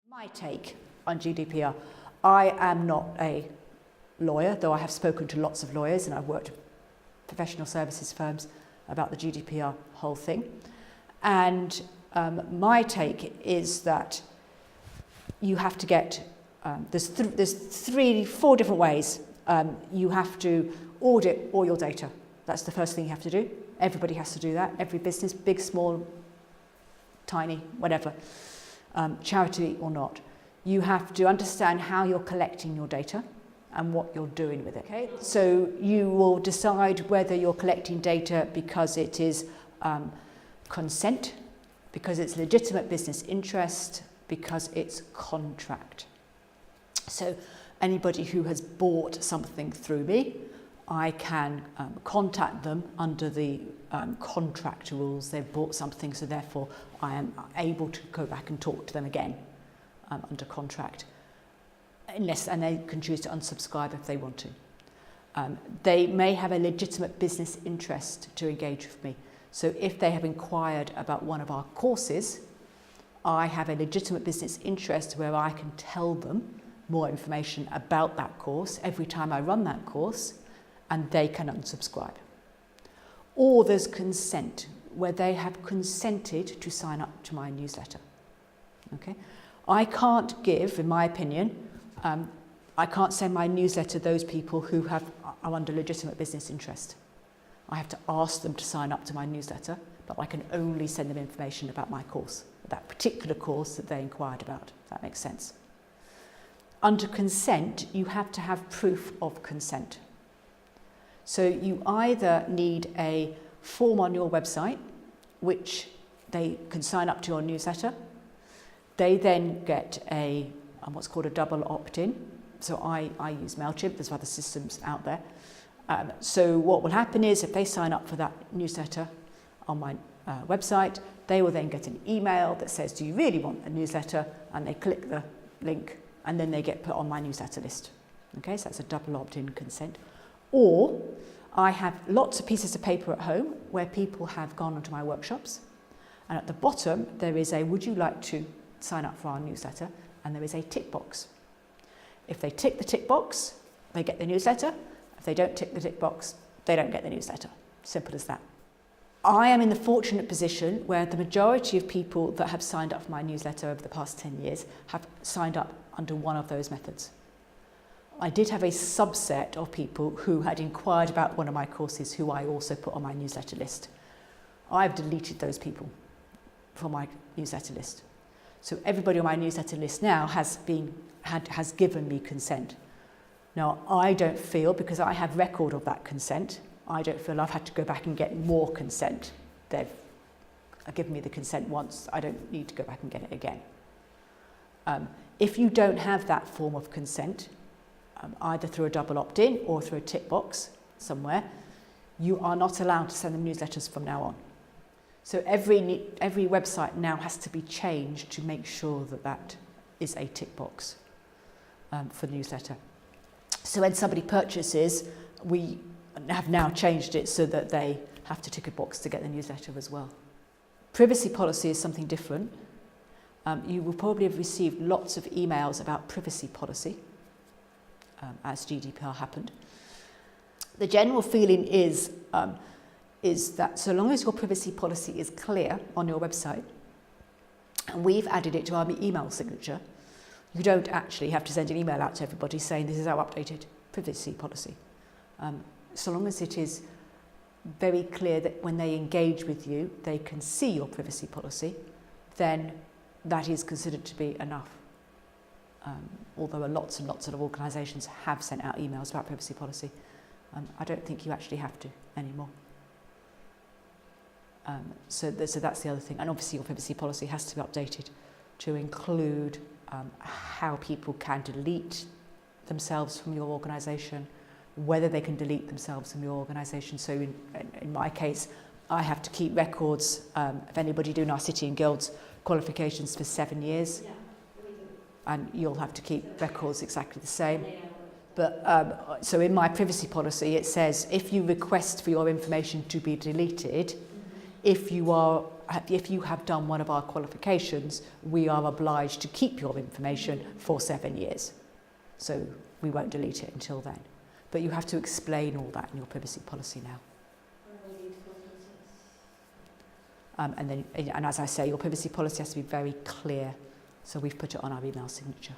My take on GDPR. I am not a lawyer, though I have spoken to lots of lawyers and I've worked with professional services firms about the GDPR whole thing. And my take is that you have to get, there's 4 different ways. You have to audit all your data. That's the first thing you have to do. Everybody has to do that. Every business, big, small, tiny, whatever, charity or not. You have to understand how you're collecting your data and what you're doing with it. Okay? So you will decide whether you're collecting data because it is consent, because it's legitimate business interest, because it's contract. So anybody who has bought something through me, I can contact them under the contract rules. They've bought something, so therefore I am able to go back and talk to them again under contract, and they can choose to unsubscribe if they want to. They may have a legitimate business interest to engage with me. So if they have inquired about one of our courses, I have a legitimate business interest where I can tell them more information about that course every time I run that course, and they can unsubscribe. Or there's consent, where they have consented to sign up to my newsletter. Okay? I can't give, in my opinion, I can't send my newsletter to those people who are under legitimate business interest. I have to ask them to sign up to my newsletter, but I can only send them information about my course, that particular course that they inquired about, if that makes sense. Under consent, you have to have proof of consent. So you either need a form on your website, which they can sign up to your newsletter. They then get what's called a double opt-in. So I use MailChimp, there's other systems out there. So what will happen is if they sign up for that newsletter on my website, they will then get an email that says, do you really want a newsletter? And they click the link and then they get put on my newsletter list. Okay, so that's a double opt-in consent. Or I have lots of pieces of paper at home where people have gone onto my workshops, and at the bottom there is a would you like to sign up for our newsletter, and there is a tick box. If they tick the tick box, they get the newsletter. If they don't tick the tick box, they don't get the newsletter. Simple as that. I am in the fortunate position where the majority of people that have signed up for my newsletter over the past 10 years have signed up under one of those methods. I did have a subset of people who had inquired about one of my courses who I also put on my newsletter list. I've deleted those people from my newsletter list. So everybody on my newsletter list now has given me consent. Now, I don't feel, because I have record of that consent, I don't feel I've had to go back and get more consent. They've given me the consent once, I don't need to go back and get it again. If you don't have that form of consent, either through a double opt-in or through a tick box somewhere, you are not allowed to send them newsletters from now on. So every website now has to be changed to make sure that that is a tick box for the newsletter. So when somebody purchases, we have now changed it so that they have to tick a box to get the newsletter as well. Privacy policy is something different. You will probably have received lots of emails about privacy policy as GDPR happened. The general feeling is that so long as your privacy policy is clear on your website, and we've added it to our email signature, you don't actually have to send an email out to everybody saying this is our updated privacy policy. So long as it is very clear that when they engage with you, they can see your privacy policy, then that is considered to be enough. Although lots and lots of organisations have sent out emails about privacy policy, I don't think you actually have to anymore. So that's the other thing. And obviously your privacy policy has to be updated to include how people can delete themselves from your organisation, whether they can delete themselves from your organisation. So in my case, I have to keep records of anybody doing our City and Guilds qualifications for 7 years. Yeah. And you'll have to keep records exactly the same. But so in my privacy policy, it says if you request for your information to be deleted, if you are if you have done one of our qualifications, we are obliged to keep your information for 7 years. So we won't delete it until then. But you have to explain all that in your privacy policy now. And as I say, your privacy policy has to be very clear. So we've put it on our email signature.